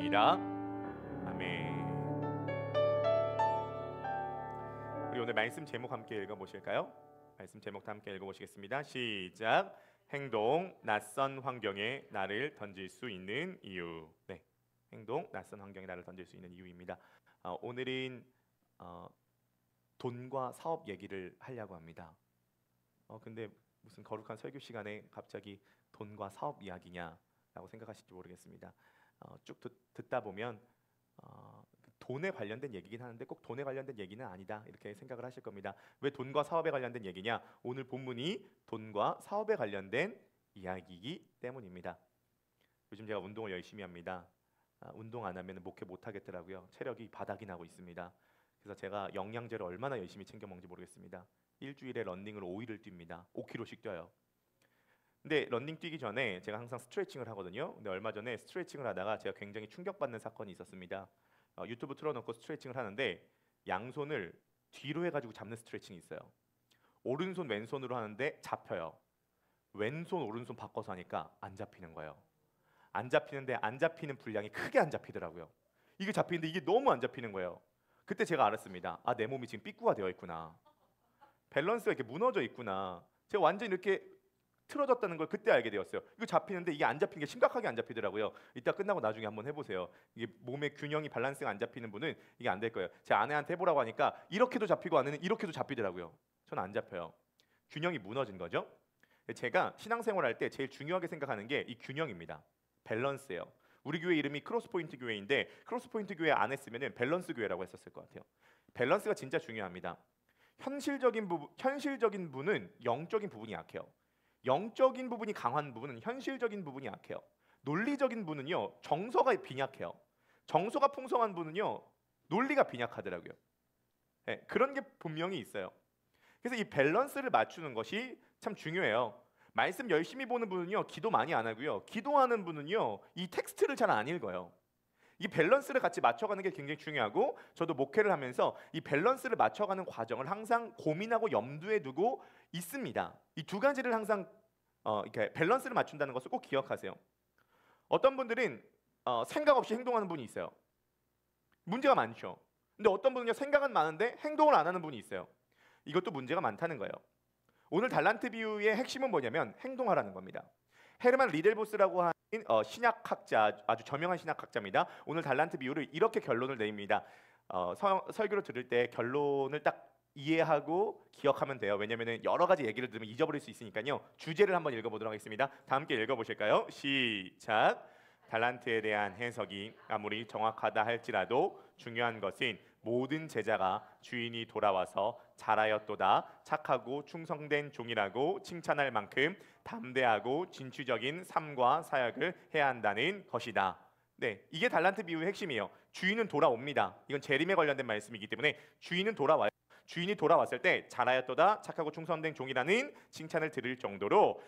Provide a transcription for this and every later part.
믿습니다. 아멘. 우리 오늘 말씀 제목 함께 읽어보실까요? 말씀 제목도 함께 읽어보시겠습니다. 시작. 행동, 낯선 환경에 나를 던질 수 있는 이유. 네, 행동, 낯선 환경에 나를 던질 수 있는 이유입니다. 오늘은 돈과 사업 얘기를 하려고 합니다. 근데 무슨 거룩한 설교 시간에 갑자기 돈과 사업 이야기냐라고 생각하실지 모르겠습니다. 쭉 듣다 보면 돈에 관련된 얘기긴 하는데 꼭 돈에 관련된 얘기는 아니다 이렇게 생각을 하실 겁니다. 왜 돈과 사업에 관련된 얘기냐? 오늘 본문이 돈과 사업에 관련된 이야기이기 때문입니다. 요즘 제가 운동을 열심히 합니다. 운동 안 하면 목회 못 하겠더라고요. 체력이 바닥이 나고 있습니다. 그래서 제가 영양제를 얼마나 열심히 챙겨 먹는지 모르겠습니다. 일주일에 러닝을 5일을 뜁니다. 5km씩 뛰어요. 근데 러닝 뛰기 전에 제가 항상 스트레칭을 하거든요. 근데 얼마 전에 스트레칭을 하다가 제가 굉장히 충격받는 사건이 있었습니다. 유튜브 틀어놓고 스트레칭을 하는데 양손을 뒤로 해가지고 잡는 스트레칭이 있어요. 오른손 왼손으로 하는데 잡혀요. 왼손 오른손 바꿔서 하니까 안 잡히는 거예요. 안 잡히는데 안 잡히는 분량이 크게 안 잡히더라고요. 이게 잡히는데 이게 너무 안 잡히는 거예요. 그때 제가 알았습니다. 내 몸이 지금 삐꾸가 되어 있구나. 밸런스가 이렇게 무너져 있구나. 제가 완전히 이렇게 틀어졌다는 걸 그때 알게 되었어요. 이거 잡히는데 이게 안 잡히는 게 심각하게 안 잡히더라고요. 이따 끝나고 나중에 한번 해보세요. 이게 몸의 균형이 밸런스가 안 잡히는 분은 이게 안 될 거예요. 제 아내한테 해보라고 하니까 이렇게도 잡히고 아내는 이렇게도 잡히더라고요. 저는 안 잡혀요. 균형이 무너진 거죠. 제가 신앙생활 할 때 제일 중요하게 생각하는 게 이 균형입니다. 밸런스예요. 우리 교회 이름이 크로스포인트 교회인데 크로스포인트 교회 안 했으면 밸런스 교회라고 했었을 것 같아요. 밸런스가 진짜 중요합니다. 현실적인 분은 영적인 부분이 약해요. 영적인 부분이 강한 부분은 현실적인 부분이 약해요. 논리적인 분은요 정서가 빈약해요. 정서가 풍성한 분은요 논리가 빈약하더라고요. 네, 그런 게 분명히 있어요. 그래서 이 밸런스를 맞추는 것이 참 중요해요. 말씀 열심히 보는 분은요 기도 많이 안 하고요. 기도하는 분은요 이 텍스트를 잘 안 읽어요. 이 밸런스를 같이 맞춰가는 게 굉장히 중요하고 저도 목회를 하면서 이 밸런스를 맞춰가는 과정을 항상 고민하고 염두에 두고 있습니다. 이 두 가지를 항상 이렇게 밸런스를 맞춘다는 것을 꼭 기억하세요. 어떤 분들은 생각 없이 행동하는 분이 있어요. 문제가 많죠. 근데 어떤 분은요 생각은 많은데 행동을 안 하는 분이 있어요. 이것도 문제가 많다는 거예요. 오늘 달란트 비유의 핵심은 뭐냐면 행동하라는 겁니다. 헤르만 리델보스라고 하는 신약학자, 아주 저명한 신학학자입니다. 오늘 달란트 비유를 이렇게 결론을 내립니다. 설교를 들을 때 결론을 딱 이해하고 기억하면 돼요. 왜냐하면 여러 가지 얘기를 들으면 잊어버릴 수 있으니까요. 주제를 한번 읽어보도록 하겠습니다. 다 함께 읽어보실까요? 시작. 달란트에 대한 해석이 아무리 정확하다 할지라도 중요한 것은 모든 제자가 주인이 돌아와서 잘하였도다 착하고 충성된 종이라고 칭찬할 만큼 담대하고 진취적인 삶과 사역을 해야 한다는 것이다. 네, 이게 달란트 비유의 핵심이에요. 주인은 돌아옵니다. 이건 재림에 관련된 말씀이기 때문에 주인은 돌아와요. 주인이 돌아왔을 때 잘하였도다 착하고 충성된 종이라는 칭찬을 들을 정도로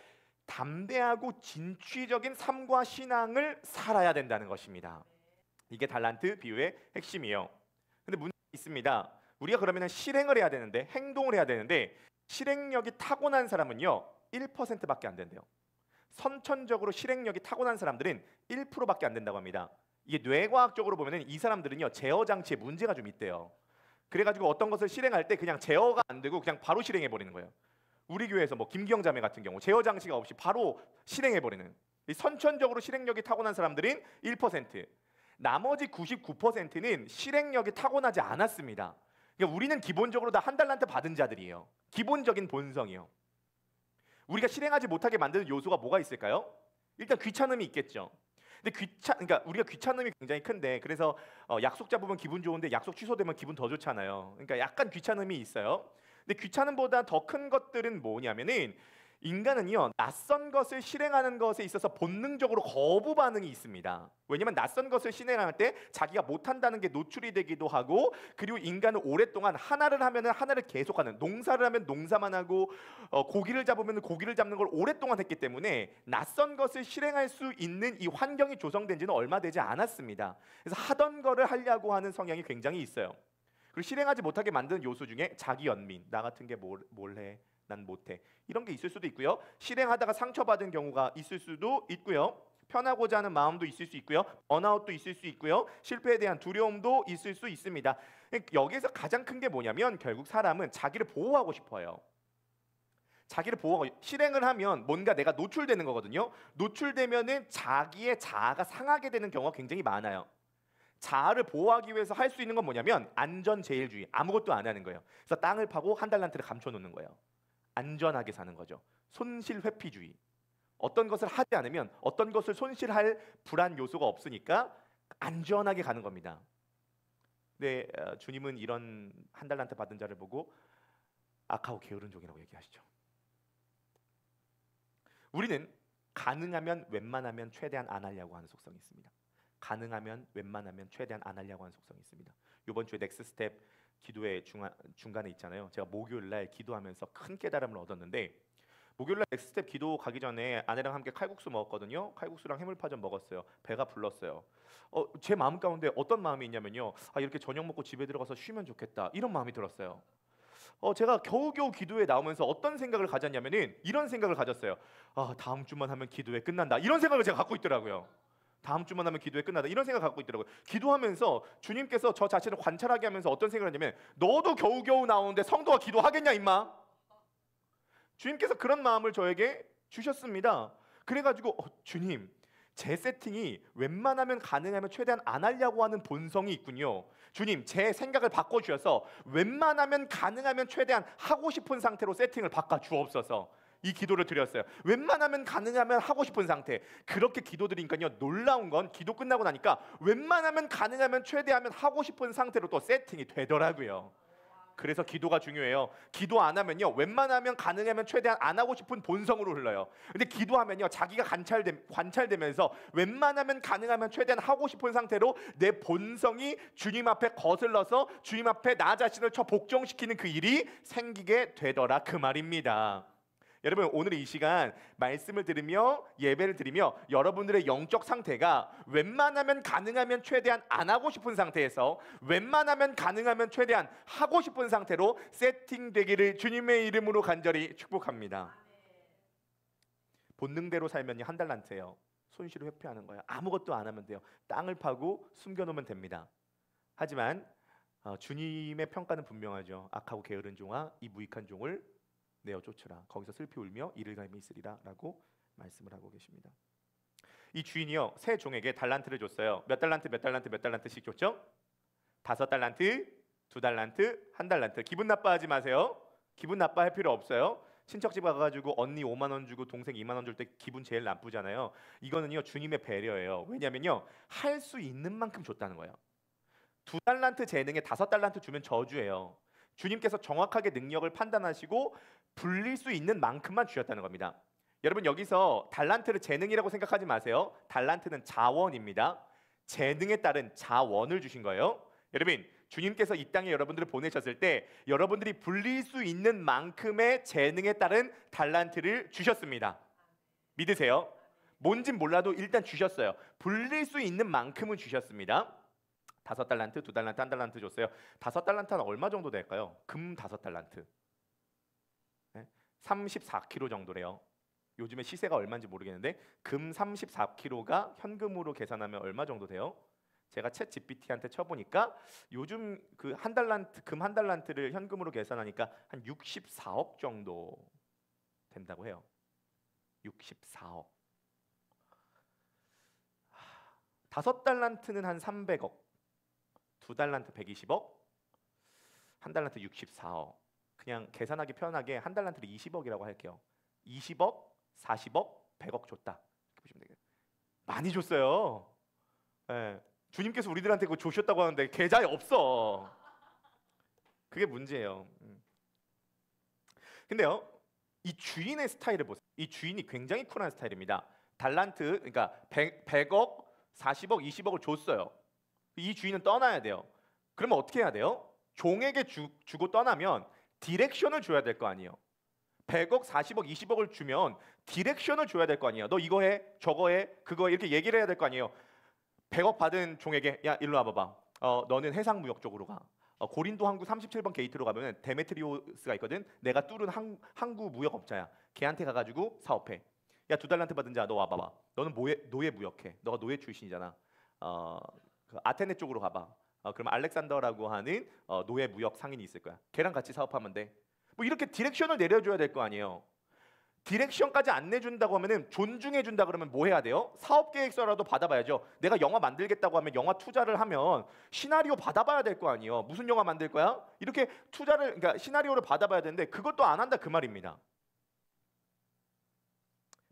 담대하고 진취적인 삶과 신앙을 살아야 된다는 것입니다. 이게 달란트 비유의 핵심이에요. 근데 문제가 있습니다. 우리가 그러면 실행을 해야 되는데 행동을 해야 되는데 실행력이 타고난 사람은요 1%밖에 안 된대요. 선천적으로 실행력이 타고난 사람들은 1%밖에 안 된다고 합니다. 이게 뇌과학적으로 보면은 이 사람들은요 제어 장치에 문제가 좀 있대요. 그래가지고 어떤 것을 실행할 때 그냥 제어가 안 되고 그냥 바로 실행해 버리는 거예요. 우리 교회에서 뭐 김기영 자매 같은 경우 제어 장치가 없이 바로 실행해 버리는 선천적으로 실행력이 타고난 사람들인 1%. 나머지 99%는 실행력이 타고나지 않았습니다. 그러니까 우리는 기본적으로 다 한 달란트 받은 자들이에요. 기본적인 본성이요. 우리가 실행하지 못하게 만드는 요소가 뭐가 있을까요? 일단 귀찮음이 있겠죠. 근데 그러니까 우리가 귀찮음이 굉장히 큰데 그래서 약속 잡으면 기분 좋은데 약속 취소되면 기분 더 좋잖아요. 그러니까 약간 귀찮음이 있어요. 근데 귀찮음보다 더 큰 것들은 뭐냐면은 인간은요 낯선 것을 실행하는 것에 있어서 본능적으로 거부 반응이 있습니다. 왜냐하면 낯선 것을 실행할 때 자기가 못한다는 게 노출이 되기도 하고 그리고 인간은 오랫동안 하나를 하면은 하나를 계속하는 농사를 하면 농사만 하고 고기를 잡으면 고기를 잡는 걸 오랫동안 했기 때문에 낯선 것을 실행할 수 있는 이 환경이 조성된 지는 얼마 되지 않았습니다. 그래서 하던 거를 하려고 하는 성향이 굉장히 있어요. 그리고 실행하지 못하게 만드는 요소 중에 자기 연민, 나 같은 게 뭘 해? 난 못해. 이런 게 있을 수도 있고요. 실행하다가 상처받은 경우가 있을 수도 있고요. 편하고자 하는 마음도 있을 수 있고요. 번아웃도 있을 수 있고요. 실패에 대한 두려움도 있을 수 있습니다. 여기에서 가장 큰 게 뭐냐면 결국 사람은 자기를 보호하고 싶어요. 자기를 보호하고 실행을 하면 뭔가 내가 노출되는 거거든요. 노출되면은 자기의 자아가 상하게 되는 경우가 굉장히 많아요. 자아를 보호하기 위해서 할 수 있는 건 뭐냐면 안전제일주의, 아무것도 안 하는 거예요. 그래서 땅을 파고 한 달란트를 감춰놓는 거예요. 안전하게 사는 거죠. 손실회피주의. 어떤 것을 하지 않으면 어떤 것을 손실할 불안 요소가 없으니까 안전하게 가는 겁니다. 근데 주님은 이런 한 달란트 받은 자를 보고 악하고 게으른 종이라고 얘기하시죠. 우리는 가능하면 웬만하면 최대한 안 하려고 하는 속성이 있습니다. 가능하면 웬만하면 최대한 안 하려고 하는 속성이 있습니다. 이번 주에 넥스 스텝 기도의 중간에 있잖아요. 제가 목요일 날 기도하면서 큰 깨달음을 얻었는데, 목요일 날 넥스 스텝 기도 가기 전에 아내랑 함께 칼국수 먹었거든요. 칼국수랑 해물파전 먹었어요. 배가 불렀어요. 제 마음 가운데 어떤 마음이 있냐면요, 이렇게 저녁 먹고 집에 들어가서 쉬면 좋겠다, 이런 마음이 들었어요. 제가 겨우겨우 기도에 나오면서 어떤 생각을 가졌냐면은 이런 생각을 가졌어요. 다음 주만 하면 기도회 끝난다, 이런 생각을 제가 갖고 있더라고요. 다음 주만 하면 기도회 끝난다, 이런 생각을 갖고 있더라고요. 기도하면서 주님께서 저 자체를 관찰하게 하면서 어떤 생각을 했냐면, 너도 겨우겨우 나오는데 성도가 기도하겠냐 임마. 주님께서 그런 마음을 저에게 주셨습니다. 그래가지고 주님, 제 세팅이 웬만하면 가능하면 최대한 안 하려고 하는 본성이 있군요. 주님, 제 생각을 바꿔주셔서 웬만하면 가능하면 최대한 하고 싶은 상태로 세팅을 바꿔주옵소서. 이 기도를 드렸어요. 웬만하면 가능하면 하고 싶은 상태. 그렇게 기도드리니까요, 놀라운 건 기도 끝나고 나니까 웬만하면 가능하면 최대하면 하고 싶은 상태로 또 세팅이 되더라고요. 그래서 기도가 중요해요. 기도 안 하면요, 웬만하면 가능하면 최대한 안 하고 싶은 본성으로 흘러요. 근데 기도하면요, 자기가 관찰되면서 웬만하면 가능하면 최대한 하고 싶은 상태로 내 본성이 주님 앞에 거슬러서 주님 앞에 나 자신을 복종시키는 그 일이 생기게 되더라, 그 말입니다. 여러분, 오늘 이 시간 말씀을 들으며 예배를 드리며 여러분들의 영적 상태가 웬만하면 가능하면 최대한 안 하고 싶은 상태에서 웬만하면 가능하면 최대한 하고 싶은 상태로 세팅되기를 주님의 이름으로 간절히 축복합니다. 본능대로 살면요, 한 달란트예요. 손실을 회피하는 거예요. 아무것도 안 하면 돼요. 땅을 파고 숨겨놓으면 됩니다. 하지만 주님의 평가는 분명하죠. 악하고 게으른 종아, 이 무익한 종을 내어 쫓으라. 거기서 슬피 울며 이를 갈미 있으리라 라고 말씀을 하고 계십니다. 이 주인이요, 세 종에게 달란트를 줬어요. 몇 달란트씩 줬죠? 5달란트, 2달란트, 1달란트. 기분 나빠하지 마세요. 기분 나빠할 필요 없어요. 친척집 가가지고 언니 5만 원 주고 동생 2만 원 줄 때 기분 제일 나쁘잖아요. 이거는요, 주님의 배려예요. 왜냐면요, 할 수 있는 만큼 줬다는 거예요. 2달란트 재능에 5달란트 주면 저주예요. 주님께서 정확하게 능력을 판단하시고 불릴 수 있는 만큼만 주셨다는 겁니다. 여러분, 여기서 달란트를 재능이라고 생각하지 마세요. 달란트는 자원입니다. 재능에 따른 자원을 주신 거예요. 여러분, 주님께서 이 땅에 여러분들을 보내셨을 때 여러분들이 불릴 수 있는 만큼의 재능에 따른 달란트를 주셨습니다. 믿으세요? 뭔진 몰라도 일단 주셨어요. 불릴 수 있는 만큼은 주셨습니다. 5달란트, 2달란트, 1달란트 줬어요. 5달란트는 얼마 정도 될까요? 금 5달란트. 34kg 정도래요. 요즘에 시세가 얼마인지 모르겠는데 금 34kg가 현금으로 계산하면 얼마 정도 돼요? 제가 챗 GPT한테 쳐보니까 요즘 그 한 달란트, 금 한 달란트를 현금으로 계산하니까 한 64억 정도 된다고 해요. 64억. 5달란트는 한 300억, 2달란트 120억, 1달란트 64억. 그냥 계산하기 편하게 한 달란트를 20억이라고 할게요. 20억, 40억, 100억 줬다. 이렇게 보시면 되겠네요. 많이 줬어요. 네. 주님께서 우리들한테 그거 주셨다고 하는데 계좌에 없어. 그게 문제예요. 근데요, 이 주인의 스타일을 보세요. 이 주인이 굉장히 쿨한 스타일입니다. 달란트, 그러니까 100억, 40억, 20억을 줬어요. 이 주인은 떠나야 돼요. 그러면 어떻게 해야 돼요? 종에게 주고 떠나면 디렉션을 줘야 될 거 아니에요. 100억, 40억, 20억을 주면 디렉션을 줘야 될 거 아니에요. 너 이거 해, 저거 해, 그거 해, 이렇게 얘기를 해야 될 거 아니에요. 100억 받은 종에게, 야 일로 와봐봐. 너는 해상무역 쪽으로 가. 고린도 항구 37번 게이트로 가면 데메트리오스가 있거든. 내가 뚫은 항구 무역업자야. 걔한테 가가지고 사업해. 야, 2달란트 받은 자 너 와봐봐. 너는 노예 무역해. 너가 노예 출신이잖아. 그 아테네 쪽으로 가봐. 그럼 알렉산더라고 하는 노예 무역 상인이 있을 거야. 걔랑 같이 사업하면 돼. 뭐 이렇게 디렉션을 내려줘야 될 거 아니에요. 디렉션까지 안 내준다고 하면은 존중해 준다 그러면 뭐 해야 돼요? 사업 계획서라도 받아봐야죠. 내가 영화 만들겠다고 하면 영화 투자를 하면 시나리오 받아봐야 될 거 아니에요. 무슨 영화 만들 거야? 이렇게 투자를 그러니까 시나리오를 받아봐야 되는데 그것도 안 한다 그 말입니다.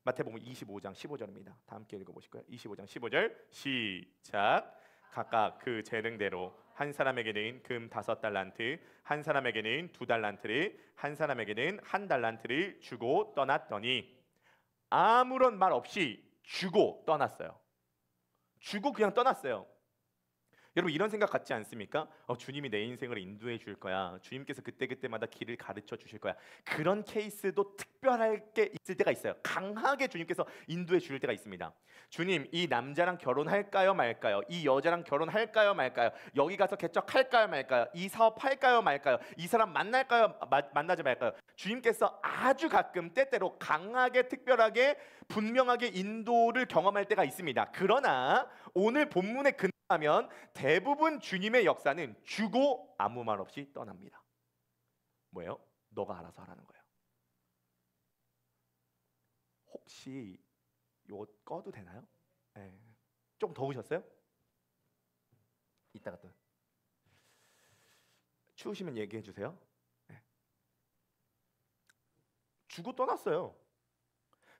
마태복음 25장 15절입니다. 다 함께 읽어보실 거예요. 25장 15절 시작. 각각 그 재능대로 한 사람에게는 금 5달란트, 한 사람에게는 2달란트를, 한 사람에게는 1달란트를 주고 떠났더니 아무런 말 없이 주고 떠났어요. 주고 그냥 떠났어요. 여러분 이런 생각 같지 않습니까? 주님이 내 인생을 인도해 줄 거야. 주님께서 그때그때마다 길을 가르쳐 주실 거야. 그런 케이스도 특별할 게 있을 때가 있어요. 강하게 주님께서 인도해 줄 때가 있습니다. 주님, 이 남자랑 결혼할까요 말까요? 이 여자랑 결혼할까요 말까요? 여기 가서 개척할까요 말까요? 이 사업 할까요 말까요? 이 사람 만날까요 만나지 말까요? 주님께서 아주 가끔 때때로 강하게 특별하게 분명하게 인도를 경험할 때가 있습니다. 그러나 오늘 본문에 하면 대부분 주님의 역사는 주고 아무 말 없이 떠납니다. 뭐예요? 너가 알아서 하라는 거예요. 혹시 이거 꺼도 되나요? 네. 좀 더우셨어요? 이따가 또 추우시면 얘기해 주세요. 네. 주고 떠났어요.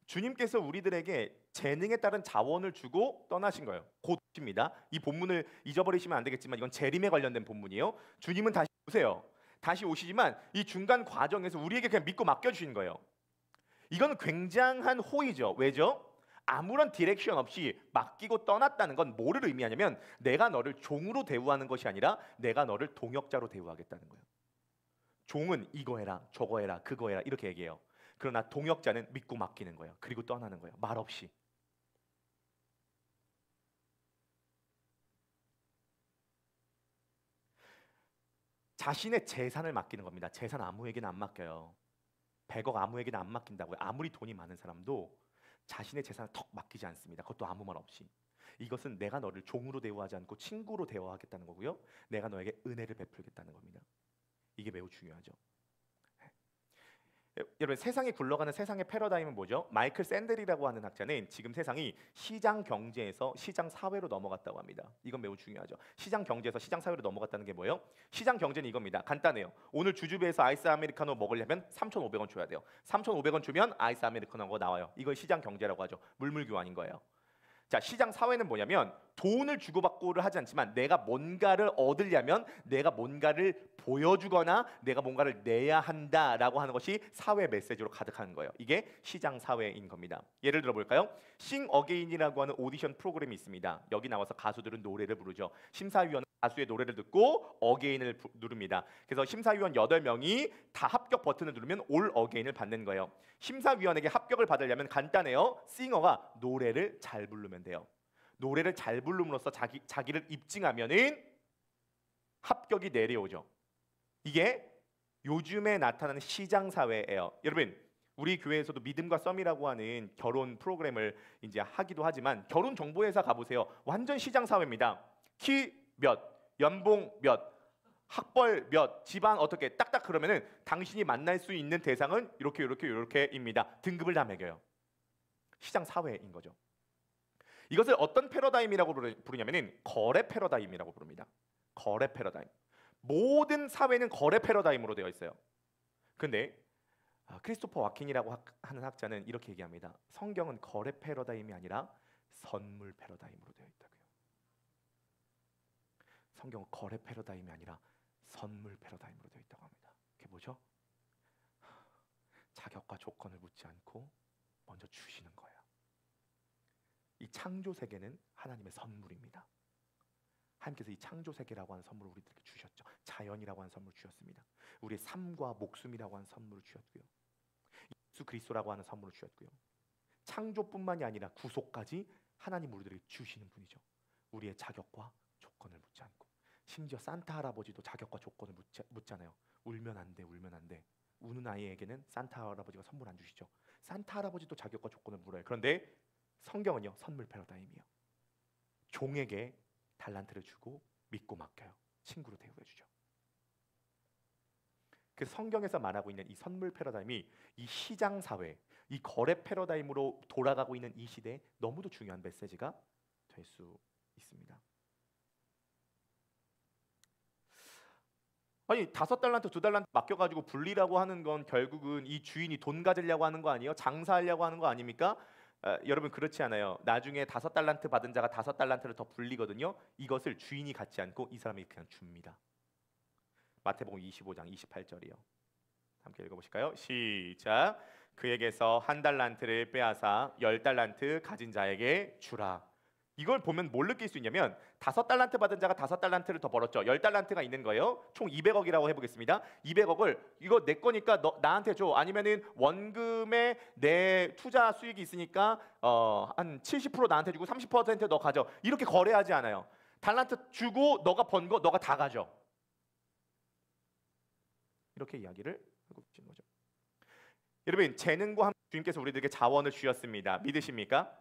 주님께서 우리들에게 재능에 따른 자원을 주고 떠나신 거예요. 곧입니다. 이 본문을 잊어버리시면 안 되겠지만 이건 재림에 관련된 본문이에요. 주님은 다시 오세요. 다시 오시지만 이 중간 과정에서 우리에게 그냥 믿고 맡겨주신 거예요. 이건 굉장한 호의죠. 왜죠? 아무런 디렉션 없이 맡기고 떠났다는 건 뭐를 의미하냐면 내가 너를 종으로 대우하는 것이 아니라 내가 너를 동역자로 대우하겠다는 거예요. 종은 이거 해라, 저거 해라, 그거 해라 이렇게 얘기해요. 그러나 동역자는 믿고 맡기는 거예요. 그리고 떠나는 거예요. 말 없이. 자신의 재산을 맡기는 겁니다. 재산 아무에게나 안 맡겨요. 100억 아무에게나 안 맡긴다고요. 아무리 돈이 많은 사람도 자신의 재산을 턱 맡기지 않습니다. 그것도 아무 말 없이. 이것은 내가 너를 종으로 대우하지 않고 친구로 대우하겠다는 거고요. 내가 너에게 은혜를 베풀겠다는 겁니다. 이게 매우 중요하죠. 여러분 세상이 굴러가는 세상의 패러다임은 뭐죠? 마이클 샌델이라고 하는 학자는 지금 세상이 시장 경제에서 시장 사회로 넘어갔다고 합니다. 이건 매우 중요하죠. 시장 경제에서 시장 사회로 넘어갔다는 게 뭐예요? 시장 경제는 이겁니다. 간단해요. 오늘 주주배에서 아이스 아메리카노 먹으려면 3,500원 줘야 돼요. 3,500원 주면 아이스 아메리카노가 나와요. 이걸 시장 경제라고 하죠. 물물 교환인 거예요. 자, 시장 사회는 뭐냐면 돈을 주고받고를 하지 않지만 내가 뭔가를 얻으려면 내가 뭔가를 보여주거나 내가 뭔가를 내야 한다라고 하는 것이 사회 메시지로 가득한 거예요. 이게 시장 사회인 겁니다. 예를 들어 볼까요? 싱 어게인이라고 하는 오디션 프로그램이 있습니다. 여기 나와서 가수들은 노래를 부르죠. 심사위원은 가수의 노래를 듣고 어게인을 누릅니다. 그래서 심사위원 8명이 다 합격 버튼을 누르면 올 어게인을 받는 거예요. 심사위원에게 합격을 받으려면 간단해요. 싱어가 노래를 잘 부르면 돼요. 노래를 잘 부름으로써 자기를 입증하면은 합격이 내려오죠. 이게 요즘에 나타나는 시장 사회예요. 여러분, 우리 교회에서도 믿음과 썸이라고 하는 결혼 프로그램을 이제 하기도 하지만 결혼 정보회사 가보세요. 완전 시장 사회입니다. 키 몇, 연봉 몇, 학벌 몇, 집안 어떻게 딱딱 그러면은 당신이 만날 수 있는 대상은 이렇게입니다. 등급을 다 매겨요. 시장 사회인 거죠. 이것을 어떤 패러다임이라고 부르냐면은 거래 패러다임이라고 부릅니다. 거래 패러다임. 모든 사회는 거래 패러다임으로 되어 있어요. 근데 크리스토퍼 와킨이라고 하는 학자는 이렇게 얘기합니다. 성경은 거래 패러다임이 아니라 선물 패러다임으로 되어 있다고요. 성경은 거래 패러다임이 아니라 선물 패러다임으로 되어 있다고 합니다. 그게 뭐죠? 자격과 조건을 묻지 않고 먼저 주시는 거예요. 이 창조 세계는 하나님의 선물입니다. 하나님께서 이 창조 세계라고 하는 선물을 우리들에게 주셨죠. 자연이라고 하는 선물을 주셨습니다. 우리의 삶과 목숨이라고 하는 선물을 주셨고요. 예수 그리스도라고 하는 선물을 주셨고요. 창조뿐만이 아니라 구속까지 하나님 우리들에게 주시는 분이죠. 우리의 자격과 조건을 묻지 않고. 심지어 산타 할아버지도 자격과 조건을 묻잖아요. 울면 안 돼, 울면 안 돼. 우는 아이에게는 산타 할아버지가 선물 안 주시죠. 산타 할아버지도 자격과 조건을 물어요. 그런데 성경은요, 선물 패러다임이에요. 종에게 달란트를 주고 믿고 맡겨요. 친구로 대우해 주죠. 그 성경에서 말하고 있는 이 선물 패러다임이 이 시장 사회, 이 거래 패러다임으로 돌아가고 있는 이 시대에 너무도 중요한 메시지가 될 수 있습니다. 아니 5달란트 2달란트 맡겨가지고 불리라고 하는 건 결국은 이 주인이 돈 가지려고 하는 거 아니에요? 장사하려고 하는 거 아닙니까? 여러분 그렇지 않아요. 나중에 5달란트 받은 자가 5달란트를 더 불리거든요. 이것을 주인이 갖지 않고 이 사람이 그냥 줍니다. 마태복음 25장 28절이요. 함께 읽어보실까요? 시작. 그에게서 1달란트를 빼앗아 10달란트 가진 자에게 주라. 이걸 보면 뭘 느낄 수 있냐면 5달란트 받은 자가 5달란트를 더 벌었죠. 10달란트가 있는 거예요. 총 200억이라고 해보겠습니다. 200억을 이거 내 거니까 나한테 줘. 아니면은 원금에 내 투자 수익이 있으니까 한 70% 나한테 주고 30% 너 가져. 이렇게 거래하지 않아요. 달란트 주고 너가 번 거 너가 다 가져. 이렇게 이야기를 하고 계신 거죠. 여러분 재능과 함께 주님께서 우리들에게 자원을 주셨습니다. 믿으십니까?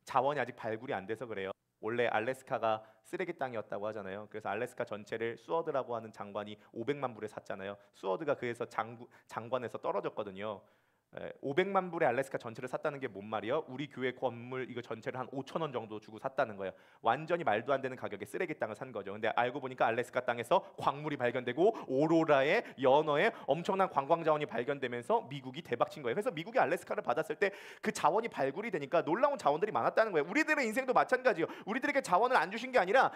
자원이 아직 발굴이 안 돼서 그래요. 원래 알래스카가 쓰레기 땅이었다고 하잖아요. 그래서 알래스카 전체를 수어드라고 하는 장관이 500만 불에 샀잖아요. 수어드가 그래서 장관에서 떨어졌거든요. 500만 불에 알래스카 전체를 샀다는 게 뭔 말이요? 우리 교회 건물 이거 전체를 한 5천 원 정도 주고 샀다는 거예요. 완전히 말도 안 되는 가격에 쓰레기 땅을 산 거죠. 근데 알고 보니까 알래스카 땅에서 광물이 발견되고 오로라에 연어에 엄청난 관광 자원이 발견되면서 미국이 대박친 거예요. 그래서 미국이 알래스카를 받았을 때 그 자원이 발굴이 되니까 놀라운 자원들이 많았다는 거예요. 우리들의 인생도 마찬가지예요. 우리들에게 자원을 안 주신 게 아니라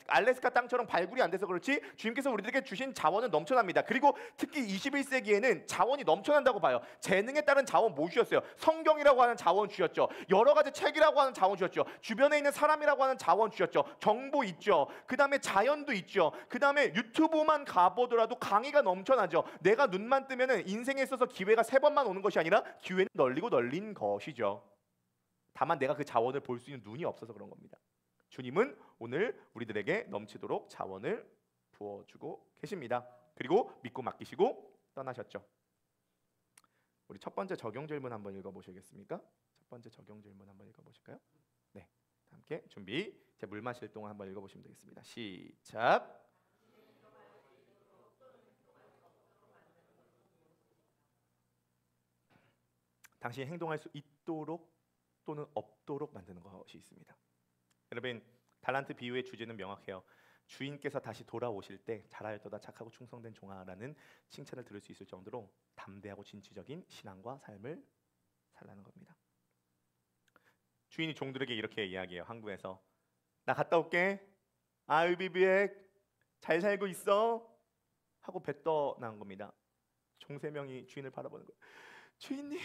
알래스카 땅처럼 발굴이 안 돼서 그렇지 주님께서 우리들에게 주신 자원은 넘쳐납니다. 그리고 특히 21세기에는 자원이 넘쳐난다고 봐요. 재능에 따른 자원 뭐 주셨어요? 성경이라고 하는 자원 주셨죠. 여러 가지 책이라고 하는 자원 주셨죠. 주변에 있는 사람이라고 하는 자원 주셨죠. 정보 있죠. 그 다음에 자연도 있죠. 그 다음에 유튜브만 가보더라도 강의가 넘쳐나죠. 내가 눈만 뜨면은 인생에 있어서 기회가 3번만 오는 것이 아니라 기회는 널리고 널린 것이죠. 다만 내가 그 자원을 볼 수 있는 눈이 없어서 그런 겁니다. 주님은 오늘 우리들에게 넘치도록 자원을 부어주고 계십니다. 그리고 믿고 맡기시고 떠나셨죠. 우리 첫 번째 적용 질문 한번 읽어보시겠습니까? 첫 번째 적용 질문 한번 읽어보실까요? 네, 함께 준비. 제 물 마실 동안 한번 읽어보시면 되겠습니다. 시작. 당신이 행동할 수 있도록 또는 없도록 만드는 것이 있습니다. 여러분 달란트 비유의 주제는 명확해요. 주인께서 다시 돌아오실 때 잘하였도다 착하고 충성된 종아라는 칭찬을 들을 수 있을 정도로 담대하고 진취적인 신앙과 삶을 살라는 겁니다. 주인이 종들에게 이렇게 이야기해요. 항구에서 나 갔다 올게. I'll be back. 잘 살고 있어 하고 뱉어나온 겁니다. 종 3명이 주인을 바라보는 거예요. 주인님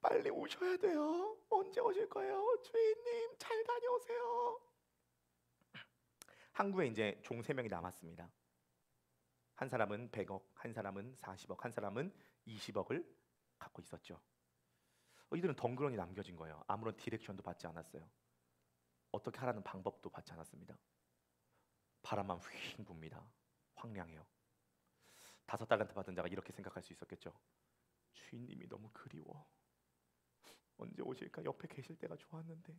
빨리 오셔야 돼요. 언제 오실 거예요? 주인님 잘 다녀오세요. 항구에 이제 종 3명이 남았습니다. 한 사람은 100억, 한 사람은 40억, 한 사람은 20억을 갖고 있었죠. 이들은 덩그러니 남겨진 거예요. 아무런 디렉션도 받지 않았어요. 어떻게 하라는 방법도 받지 않았습니다. 바람만 휘잉 붑니다. 황량해요. 5달란트 받은 자가 이렇게 생각할 수 있었겠죠. 주인님이 너무 그리워. 언제 오실까? 옆에 계실 때가 좋았는데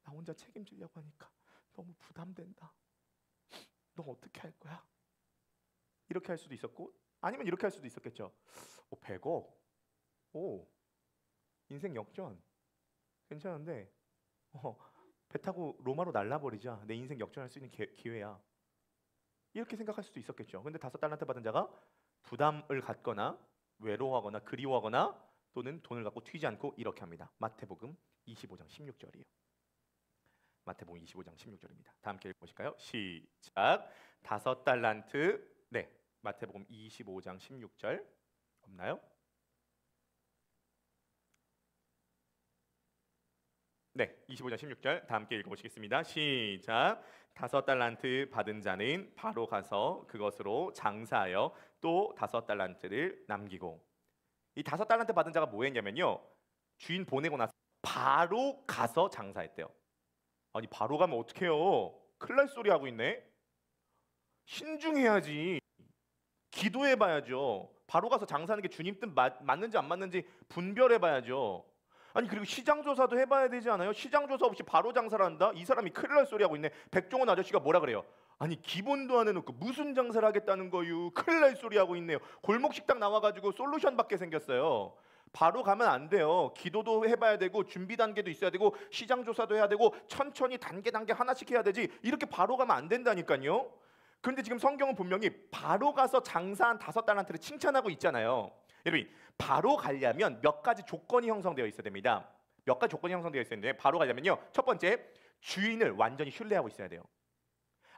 나 혼자 책임지려고 하니까 너무 부담된다. 너 어떻게 할 거야? 이렇게 할 수도 있었고 아니면 이렇게 할 수도 있었겠죠. 100억? 오, 인생 역전. 괜찮은데 배 타고 로마로 날라버리자. 내 인생 역전할 수 있는 기회야. 이렇게 생각할 수도 있었겠죠. 근데 5달란트 받은 자가 부담을 갖거나 외로워하거나 그리워하거나 또는 돈을 갖고 튀지 않고 이렇게 합니다. 마태복음 25장 16절이에요. 마태복음 25장 16절입니다. 다 함께 읽어보실까요? 시작. 5달란트. 네, 마태복음 25장 16절 없나요? 네, 25장 16절 다 함께 읽어보시겠습니다. 시작. 5달란트 받은 자는 바로 가서 그것으로 장사하여 또 5달란트를 남기고. 이 5달란트 받은 자가 뭐 했냐면요, 주인 보내고 나서 바로 가서 장사했대요. 아니 바로 가면 어떡해요? 큰일 날 소리 하고 있네. 신중해야지. 기도해봐야죠. 바로 가서 장사하는 게 주님 뜻 맞는지 안 맞는지 분별해봐야죠. 아니 그리고 시장 조사도 해봐야 되지 않아요? 시장 조사 없이 바로 장사를 한다? 이 사람이 큰일 날 소리 하고 있네. 백종원 아저씨가 뭐라 그래요? 아니 기본도 안 해놓고 무슨 장사를 하겠다는 거유? 큰일 날 소리 하고 있네요. 골목 식당 나와가지고 솔루션 받게 생겼어요. 바로 가면 안 돼요. 기도도 해봐야 되고 준비 단계도 있어야 되고 시장 조사도 해야 되고 천천히 단계 하나씩 해야 되지. 이렇게 바로 가면 안 된다니까요. 그런데 지금 성경은 분명히 바로 가서 장사한 5달란트를 칭찬하고 있잖아요. 여러분 바로 가려면 몇 가지 조건이 형성되어 있어야 됩니다. 몇 가지 조건이 형성되어 있어야 되는데 바로 가려면요. 첫 번째, 주인을 완전히 신뢰하고 있어야 돼요.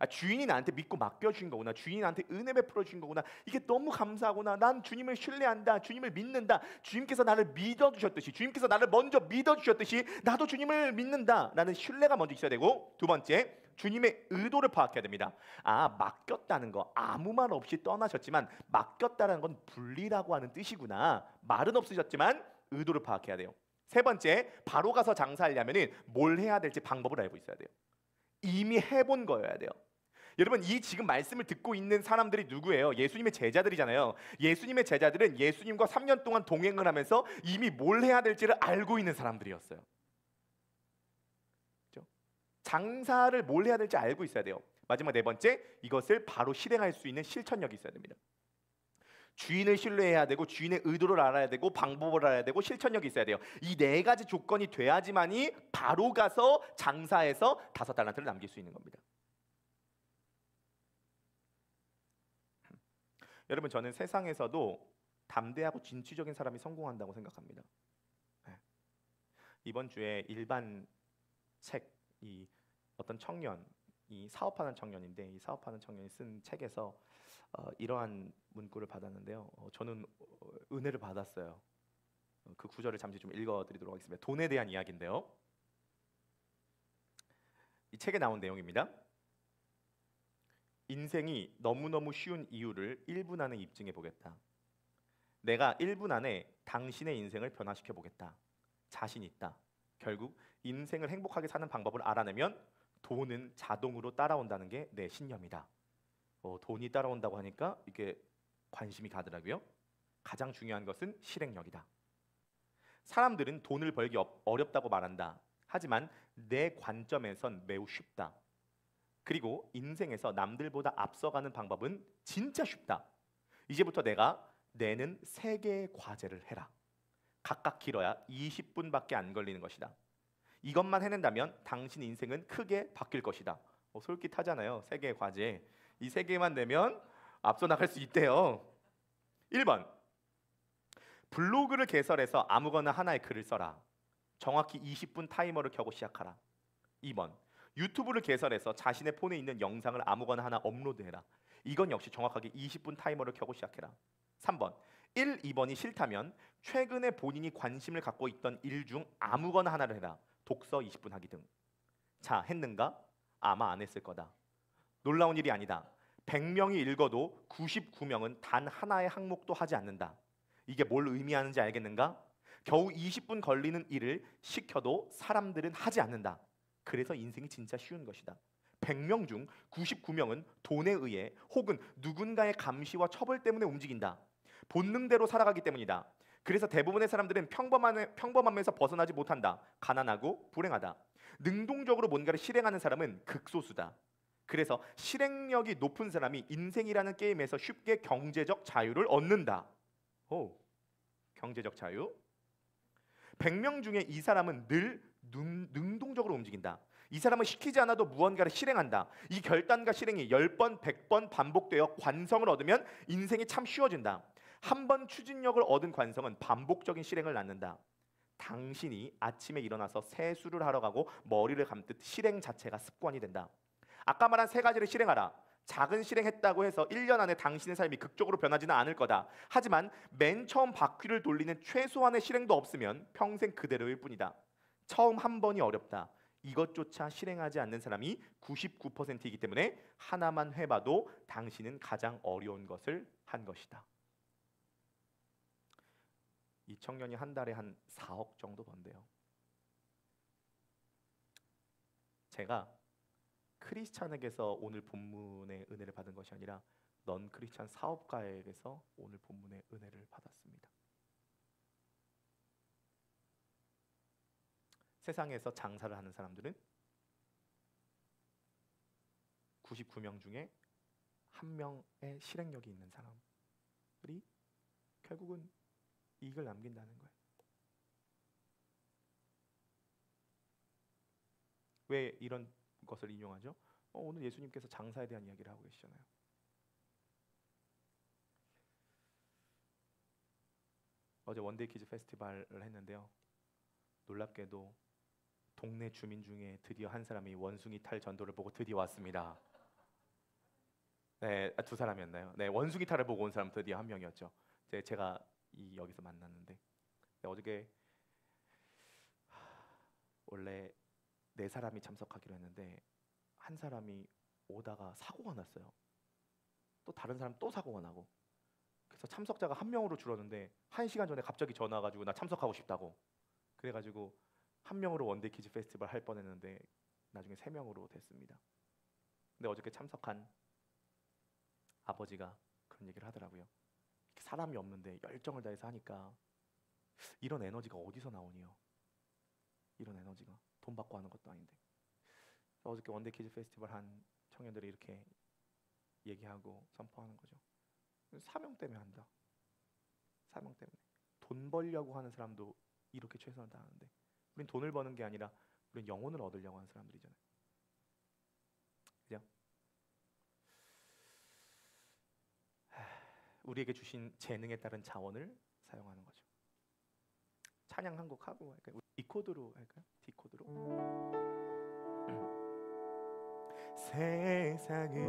주인이 나한테 믿고 맡겨주신 거구나. 주인이 나한테 은혜 베풀어 주신 거구나. 이게 너무 감사하구나. 난 주님을 신뢰한다. 주님을 믿는다. 주님께서 나를 믿어주셨듯이, 주님께서 나를 먼저 믿어주셨듯이 나도 주님을 믿는다 라는 신뢰가 먼저 있어야 되고, 두 번째, 주님의 의도를 파악해야 됩니다. 맡겼다는 거 아무 말 없이 떠나셨지만 맡겼다는 건 분리라고 하는 뜻이구나. 말은 없으셨지만 의도를 파악해야 돼요. 세 번째, 바로 가서 장사하려면 뭘 해야 될지 방법을 알고 있어야 돼요. 이미 해본 거여야 돼요. 여러분 이 지금 말씀을 듣고 있는 사람들이 누구예요? 예수님의 제자들이잖아요. 예수님의 제자들은 예수님과 3년 동안 동행을 하면서 이미 뭘 해야 될지를 알고 있는 사람들이었어요. 그렇죠? 장사를 뭘 해야 될지 알고 있어야 돼요. 마지막 네 번째, 이것을 바로 실행할 수 있는 실천력이 있어야 됩니다. 주인을 신뢰해야 되고 주인의 의도를 알아야 되고 방법을 알아야 되고 실천력이 있어야 돼요. 이 네 가지 조건이 돼야지만이 바로 가서 장사해서 5달란트를 남길 수 있는 겁니다. 여러분 저는 세상에서도 담대하고 진취적인 사람이 성공한다고 생각합니다. 이번 주에 일반 책, 이 어떤 청년이 사업하는 청년인데 이 사업하는 청년이 쓴 책에서 이러한 문구를 받았는데요. 저는 은혜를 받았어요. 그 구절을 잠시 좀 읽어드리도록 하겠습니다. 돈에 대한 이야기인데요. 이 책에 나온 내용입니다. 인생이 너무너무 쉬운 이유를 1분 안에 입증해 보겠다. 내가 1분 안에 당신의 인생을 변화시켜 보겠다. 자신 있다. 결국 인생을 행복하게 사는 방법을 알아내면 돈은 자동으로 따라온다는 게 내 신념이다. 돈이 따라온다고 하니까 이게 관심이 가더라고요. 가장 중요한 것은 실행력이다. 사람들은 돈을 벌기 어렵다고 말한다. 하지만 내 관점에선 매우 쉽다. 그리고 인생에서 남들보다 앞서가는 방법은 진짜 쉽다. 이제부터 내가 내는 3개의 과제를 해라. 각각 길어야 20분밖에 안 걸리는 것이다. 이것만 해낸다면 당신 인생은 크게 바뀔 것이다. 솔깃하잖아요. 3개의 과제. 이 3개만 내면 앞서 나갈 수 있대요. 1번, 블로그를 개설해서 아무거나 하나의 글을 써라. 정확히 20분 타이머를 켜고 시작하라. 2번, 유튜브를 개설해서 자신의 폰에 있는 영상을 아무거나 하나 업로드해라. 이건 역시 정확하게 20분 타이머를 켜고 시작해라. 3번, 1, 2번이 싫다면 최근에 본인이 관심을 갖고 있던 일 중 아무거나 하나를 해라. 독서 20분 하기 등. 자, 했는가? 아마 안 했을 거다. 놀라운 일이 아니다. 100명이 읽어도 99명은 단 하나의 항목도 하지 않는다. 이게 뭘 의미하는지 알겠는가? 겨우 20분 걸리는 일을 시켜도 사람들은 하지 않는다. 그래서 인생이 진짜 쉬운 것이다. 100명 중 99명은 돈에 의해 혹은 누군가의 감시와 처벌 때문에 움직인다. 본능대로 살아가기 때문이다. 그래서 대부분의 사람들은 평범함에서 벗어나지 못한다. 가난하고 불행하다. 능동적으로 뭔가를 실행하는 사람은 극소수다. 그래서 실행력이 높은 사람이 인생이라는 게임에서 쉽게 경제적 자유를 얻는다. 경제적 자유. 100명 중에 이 사람은 늘 능동적으로 움직인다. 이 사람은 시키지 않아도 무언가를 실행한다. 이 결단과 실행이 10번, 100번 반복되어 관성을 얻으면 인생이 참 쉬워진다. 한 번 추진력을 얻은 관성은 반복적인 실행을 낳는다. 당신이 아침에 일어나서 세수를 하러 가고 머리를 감듯 실행 자체가 습관이 된다. 아까 말한 3가지를 실행하라. 작은 실행했다고 해서 1년 안에 당신의 삶이 극적으로 변하지는 않을 거다. 하지만 맨 처음 바퀴를 돌리는 최소한의 실행도 없으면 평생 그대로일 뿐이다. 처음 한 번이 어렵다. 이것조차 실행하지 않는 사람이 99%이기 때문에 하나만 해봐도 당신은 가장 어려운 것을 한 것이다. 이 청년이 한 달에 한 4억 정도 번대요. 제가 크리스찬에게서 오늘 본문의 은혜를 받은 것이 아니라 넌 크리스찬 사업가에게서 오늘 본문의 은혜를 받았습니다. 세상에서 장사를 하는 사람들은 99명 중에 한 명의 실행력이 있는 사람들이 결국은 이익을 남긴다는 거예요. 왜 이런 것을 인용하죠? 오늘 예수님께서 장사에 대한 이야기를 하고 계시잖아요. 어제 원데이 키즈 페스티벌을 했는데요. 놀랍게도 동네 주민 중에 드디어 한 사람이 원숭이 탈 전도를 보고 드디어 왔습니다. 네, 두 사람이었나요? 네, 원숭이 탈을 보고 온 사람 드디어 한 명이었죠. 제가 여기서 만났는데 어저께 원래 4사람이 참석하기로 했는데 한 사람이 오다가 사고가 났어요. 또 다른 사람 또 사고가 나고, 그래서 참석자가 1명으로 줄었는데 1시간 전에 갑자기 전화 와가지고 나 참석하고 싶다고, 그래가지고 1명으로 원데이 키즈 페스티벌 할 뻔했는데 나중에 3명으로 됐습니다. 근데 어저께 참석한 아버지가 그런 얘기를 하더라고요. 사람이 없는데 열정을 다해서 하니까 이런 에너지가 어디서 나오니요? 이런 에너지가 돈 받고 하는 것도 아닌데. 어저께 원데이 키즈 페스티벌 한 청년들이 이렇게 얘기하고 선포하는 거죠. 사명 때문에 한다. 사명 때문에. 돈 벌려고 하는 사람도 이렇게 최선을 다하는데, 우린 돈을 버는 게 아니라 우린 영혼을 얻으려고 하는 사람들이잖아요. 그죠? 우리에게 주신 재능에 따른 자원을 사용하는 거죠. 찬양 한 곡 하고 할까요? D코드로 할까요? D코드로. 세상을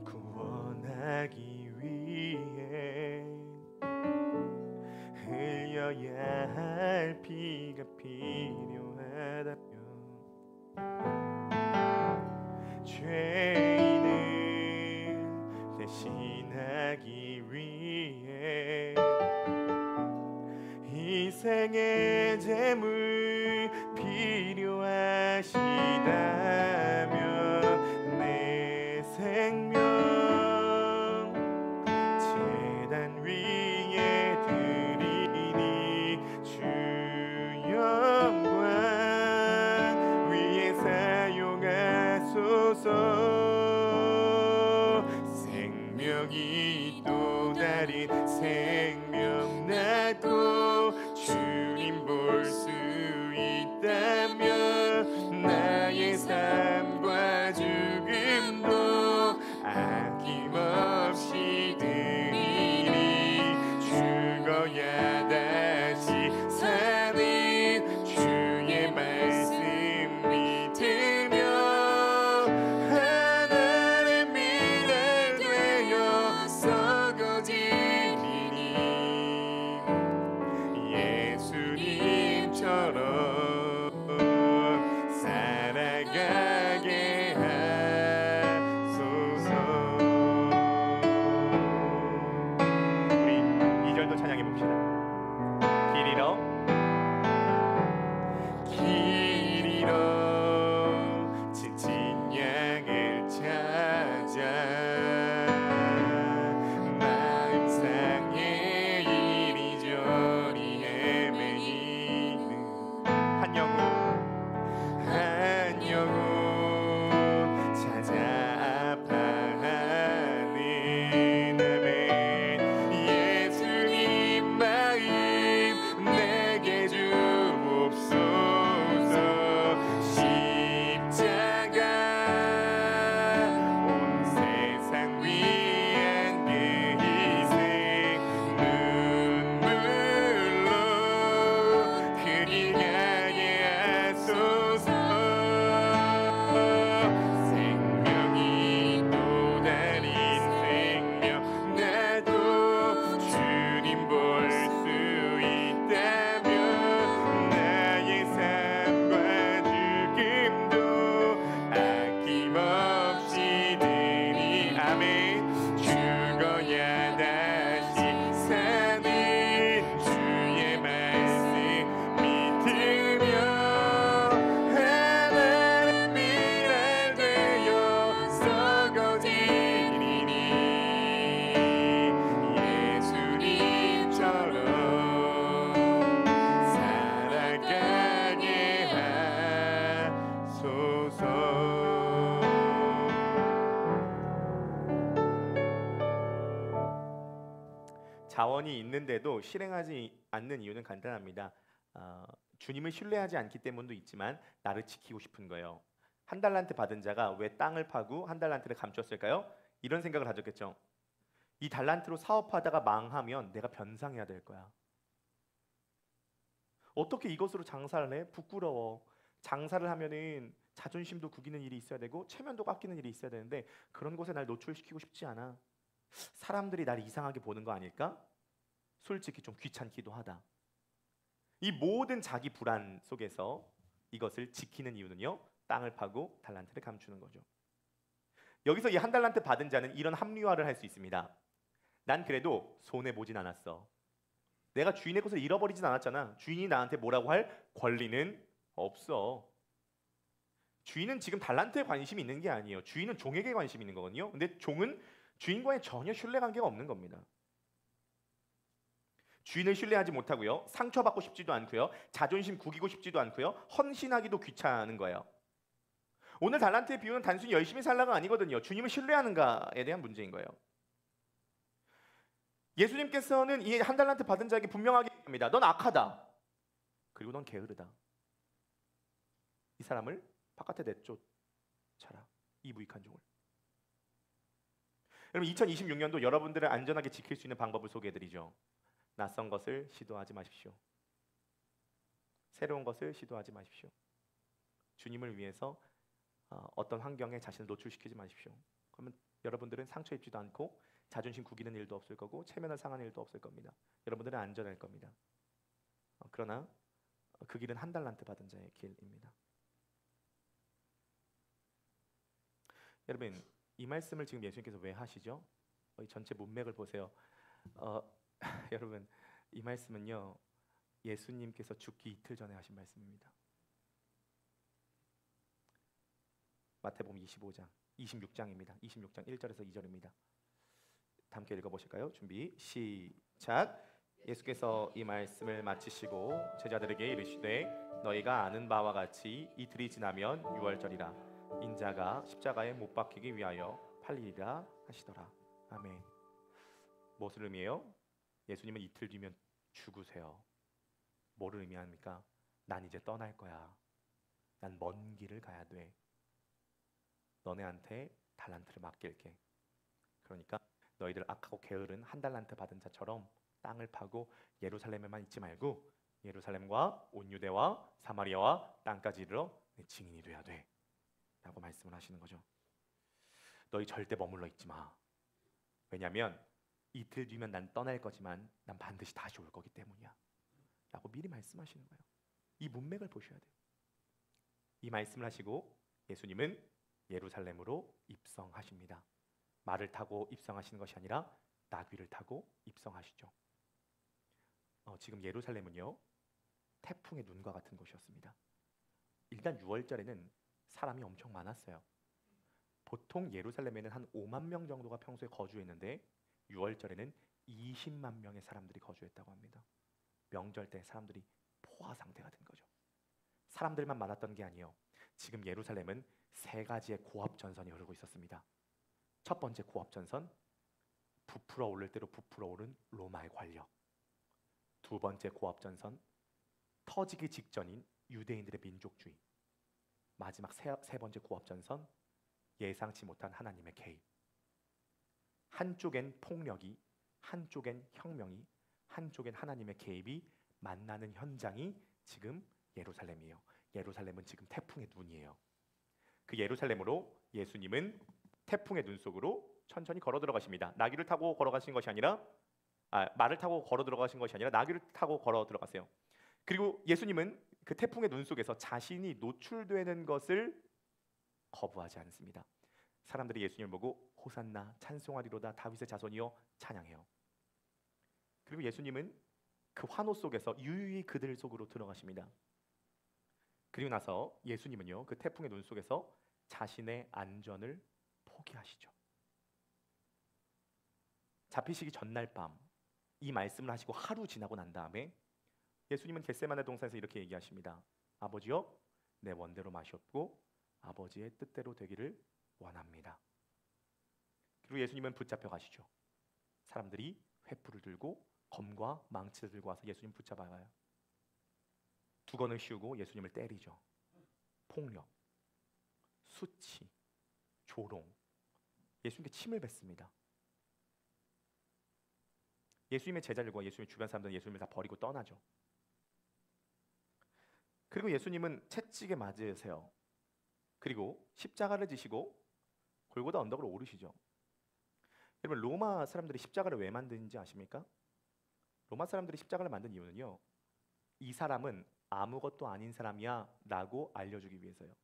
구원하기 위해 흘려야 할 피가 필요하다면 죄인을 대신하기 위해 희생의 제물 필요하시다면 내 생명 제단 위에 드리니 주 영광 위에 사용하소서. 생명이 또 다른 생명 낳고 주님 볼 수 있다면 나의 삶과 죽음도 아낌없이 드리니 죽어야 다시 사는 주의 말씀 믿으며 하나님 자원이 있는데도 실행하지 않는 이유는 간단합니다. 주님을 신뢰하지 않기 때문도 있지만 나를 지키고 싶은 거예요. 한 달란트 받은 자가 왜 땅을 파고 한 달란트를 감췄을까요? 이런 생각을 가졌겠죠. 이 달란트로 사업하다가 망하면 내가 변상해야 될 거야. 어떻게 이것으로 장사를 해? 부끄러워. 장사를 하면은 자존심도 구기는 일이 있어야 되고 체면도 깎이는 일이 있어야 되는데 그런 곳에 날 노출시키고 싶지 않아. 사람들이 날 이상하게 보는 거 아닐까? 솔직히 좀 귀찮기도 하다. 이 모든 자기 불안 속에서 이것을 지키는 이유는요, 땅을 파고 달란트를 감추는 거죠. 여기서 이 한 달란트 받은 자는 이런 합리화를 할 수 있습니다. 난 그래도 손해 보진 않았어. 내가 주인의 것을 잃어버리진 않았잖아. 주인이 나한테 뭐라고 할 권리는 없어. 주인은 지금 달란트에 관심이 있는 게 아니에요. 주인은 종에게 관심이 있는 거거든요. 근데 종은 주인과의 전혀 신뢰관계가 없는 겁니다. 주인을 신뢰하지 못하고요. 상처받고 싶지도 않고요. 자존심 구기고 싶지도 않고요. 헌신하기도 귀찮은 거예요. 오늘 달란트의 비유는 단순히 열심히 살라가 아니거든요. 주님을 신뢰하는가에 대한 문제인 거예요. 예수님께서는 이 한 달란트 받은 자에게 분명하게 합니다. 넌 악하다. 그리고 넌 게으르다. 이 사람을 바깥에 내쫓아라. 이 무익한 종을. 여러분 2026년도 여러분들을 안전하게 지킬 수 있는 방법을 소개해드리죠. 낯선 것을 시도하지 마십시오. 새로운 것을 시도하지 마십시오. 주님을 위해서 어떤 환경에 자신을 노출시키지 마십시오. 그러면 여러분들은 상처 입지도 않고 자존심 구기는 일도 없을 거고 체면을 상하는 일도 없을 겁니다. 여러분들은 안전할 겁니다. 그러나 그 길은 한 달란트 받은 자의 길입니다. 여러분 이 말씀을 지금 예수님께서 왜 하시죠? 이 전체 문맥을 보세요. 여러분 이 말씀은요 예수님께서 죽기 이틀 전에 하신 말씀입니다. 마태복음 25장, 26장입니다. 26장 1절에서 2절입니다. 함께 읽어보실까요? 준비 시작. 예수께서 이 말씀을 마치시고 제자들에게 이르시되 너희가 아는 바와 같이 이틀이 지나면 유월절이라 인자가 십자가에 못 박히기 위하여 팔리리라 하시더라. 아멘. 무엇을 의미해요? 예수님은 이틀 뒤면 죽으세요. 뭐를 의미합니까? 난 이제 떠날 거야. 난 먼 길을 가야 돼. 너네한테 달란트를 맡길게. 그러니까 너희들 악하고 게으른 한 달란트 받은 자처럼 땅을 파고 예루살렘에만 있지 말고 예루살렘과 온 유대와 사마리아와 땅까지 이르러 내 증인이 돼야 돼 라고 말씀을 하시는 거죠. 너희 절대 머물러 있지 마. 왜냐하면 이틀 뒤면 난 떠날 거지만 난 반드시 다시 올 거기 때문이야 라고 미리 말씀하시는 거예요. 이 문맥을 보셔야 돼요. 이 말씀을 하시고 예수님은 예루살렘으로 입성하십니다. 말을 타고 입성하시는 것이 아니라 나귀를 타고 입성하시죠. 지금 예루살렘은요 태풍의 눈과 같은 곳이었습니다. 일단 6월절에는 사람이 엄청 많았어요. 보통 예루살렘에는 한 5만 명 정도가 평소에 거주했는데 6월절에는 20만 명의 사람들이 거주했다고 합니다. 명절 때 사람들이 포화 상태가 된 거죠. 사람들만 많았던 게 아니에요. 지금 예루살렘은 세 가지의 고압 전선이 흐르고 있었습니다. 첫 번째 고압 전선, 부풀어 오를 대로 부풀어 오른 로마의 권력. 두 번째 고압 전선, 터지기 직전인 유대인들의 민족주의. 마지막 세 번째 고압 전선, 예상치 못한 하나님의 개입. 한쪽엔 폭력이, 한쪽엔 혁명이, 한쪽엔 하나님의 개입이 만나는 현장이 지금 예루살렘이에요. 예루살렘은 지금 태풍의 눈이에요. 그 예루살렘으로 예수님은 태풍의 눈 속으로 천천히 걸어 들어가십니다. 나귀를 타고 걸어가신 것이 아니라 말을 타고 걸어 들어가신 것이 아니라 나귀를 타고 걸어 들어가세요. 그리고 예수님은 그 태풍의 눈 속에서 자신이 노출되는 것을 거부하지 않습니다. 사람들이 예수님을 보고 호산나 찬송하리로다 다윗의 자손이여 찬양해요. 그리고 예수님은 그 환호 속에서 유유히 그들 속으로 들어가십니다. 그리고 나서 예수님은요 그 태풍의 눈 속에서 자신의 안전을 포기하시죠. 잡히시기 전날 밤 이 말씀을 하시고 하루 지나고 난 다음에 예수님은 겟세마네 동산에서 이렇게 얘기하십니다. 아버지여 내 원대로 마시옵고 아버지의 뜻대로 되기를 원합니다. 그리고 예수님은 붙잡혀 가시죠. 사람들이 횃불을 들고 검과 망치를 들고 와서 예수님 붙잡아가요. 두건을 씌우고 예수님을 때리죠. 폭력, 수치, 조롱, 예수님께 침을 뱉습니다. 예수님의 제자들과 예수님의 주변 사람들은 예수님을 다 버리고 떠나죠. 그리고 예수님은 채찍에 맞으세요. 그리고 십자가를 지시고 골고다 언덕으로 오르시죠. 여러분, 로마 사람들이 십자가를 왜 만드는지 아십니까? 로마 사람들이 십자가를 만든 이유는요, 이 사람은 아무것도 아닌 사람이야 라고 알려주기 위해서요.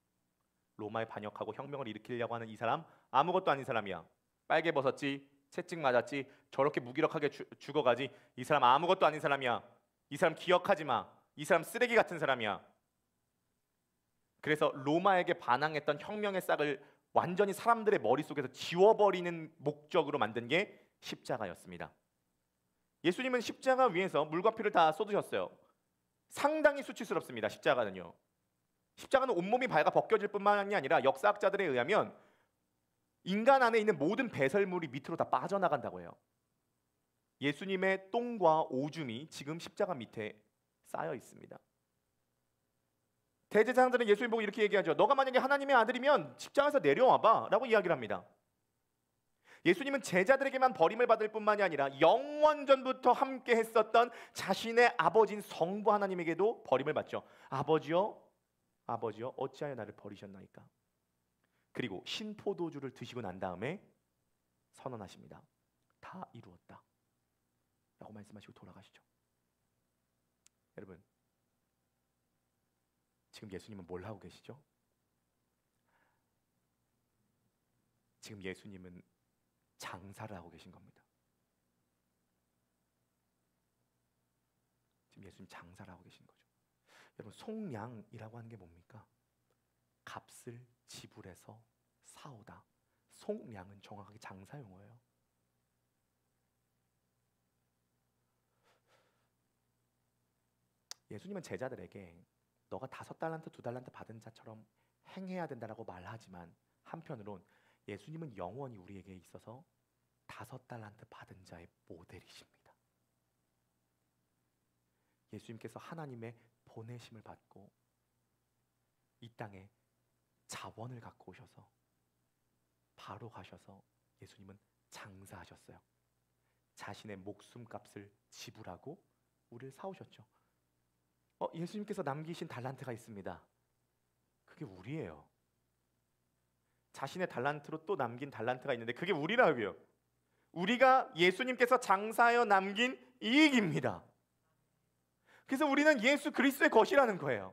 로마에 반역하고 혁명을 일으키려고 하는 이 사람 아무것도 아닌 사람이야. 빨개 벗었지, 채찍 맞았지, 저렇게 무기력하게 죽어가지, 이 사람 아무것도 아닌 사람이야. 이 사람 기억하지 마. 이 사람 쓰레기 같은 사람이야. 그래서 로마에게 반항했던 혁명의 싹을 완전히 사람들의 머릿속에서 지워버리는 목적으로 만든 게 십자가였습니다. 예수님은 십자가 위에서 물과 피를 다 쏟으셨어요. 상당히 수치스럽습니다. 십자가는요. 십자가는 온몸이 발가 벗겨질 뿐만이 아니라 역사학자들에 의하면 인간 안에 있는 모든 배설물이 밑으로 다 빠져나간다고 해요. 예수님의 똥과 오줌이 지금 십자가 밑에 쌓여 있습니다. 대제사장들은 예수님 보고 이렇게 얘기하죠. 너가 만약에 하나님의 아들이면 십자가에서 내려와봐 라고 이야기를 합니다. 예수님은 제자들에게만 버림을 받을 뿐만이 아니라 영원전부터 함께 했었던 자신의 아버지인 성부 하나님에게도 버림을 받죠. 아버지여, 아버지여, 어찌하여 나를 버리셨나이까. 그리고 신포도주를 드시고 난 다음에 선언하십니다. 다 이루었다 라고 말씀하시고 돌아가시죠. 여러분, 지금 예수님은 뭘 하고 계시죠? 지금 예수님은 장사를 하고 계신 겁니다. 지금 예수님 장사를 하고 계신 거죠. 여러분, 속량이라고 하는 게 뭡니까? 값을 지불해서 사오다. 속량은 정확하게 장사 용어예요. 예수님은 제자들에게 너가 5달란트, 2달란트 받은 자처럼 행해야 된다라고 말하지만 한편으론 예수님은 영원히 우리에게 있어서 5달란트 받은 자의 모델이십니다. 예수님께서 하나님의 보내심을 받고 이 땅에 자원을 갖고 오셔서 바로 가셔서 예수님은 장사하셨어요. 자신의 목숨값을 지불하고 우리를 사오셨죠. 예수님께서 남기신 달란트가 있습니다. 그게 우리예요. 자신의 달란트로 또 남긴 달란트가 있는데 그게 우리라고요. 우리가 예수님께서 장사하여 남긴 이익입니다. 그래서 우리는 예수 그리스도의 것이라는 거예요.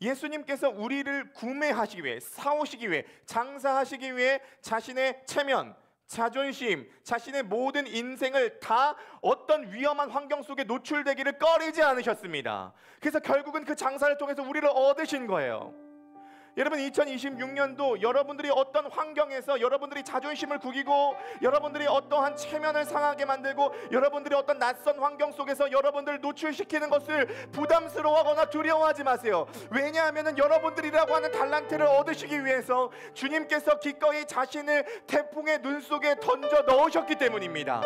예수님께서 우리를 구매하시기 위해, 사오시기 위해, 장사하시기 위해 자신의 체면, 자존심, 자신의 모든 인생을 다 어떤 위험한 환경 속에 노출되기를 꺼리지 않으셨습니다. 그래서 결국은 그 장사를 통해서 우리를 얻으신 거예요. 여러분, 2026년도 여러분들이 어떤 환경에서 여러분들이 자존심을 구기고 여러분들이 어떠한 체면을 상하게 만들고 여러분들이 어떤 낯선 환경 속에서 여러분들을 노출시키는 것을 부담스러워하거나 두려워하지 마세요. 왜냐하면 여러분들이라고 하는 달란트를 얻으시기 위해서 주님께서 기꺼이 자신을 태풍의 눈 속에 던져 넣으셨기 때문입니다.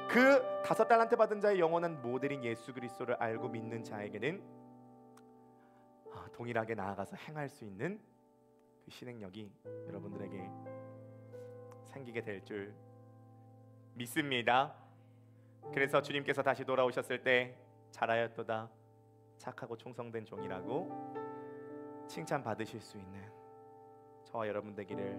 그 5달란트 받은 자의 영원한 모델인 예수 그리스도를 알고 믿는 자에게는 동일하게 나아가서 행할 수 있는 그 실행력이 여러분들에게 생기게 될 줄 믿습니다. 그래서 주님께서 다시 돌아오셨을 때 잘하였도다 착하고 충성된 종이라고 칭찬받으실 수 있는 저와 여러분 되기를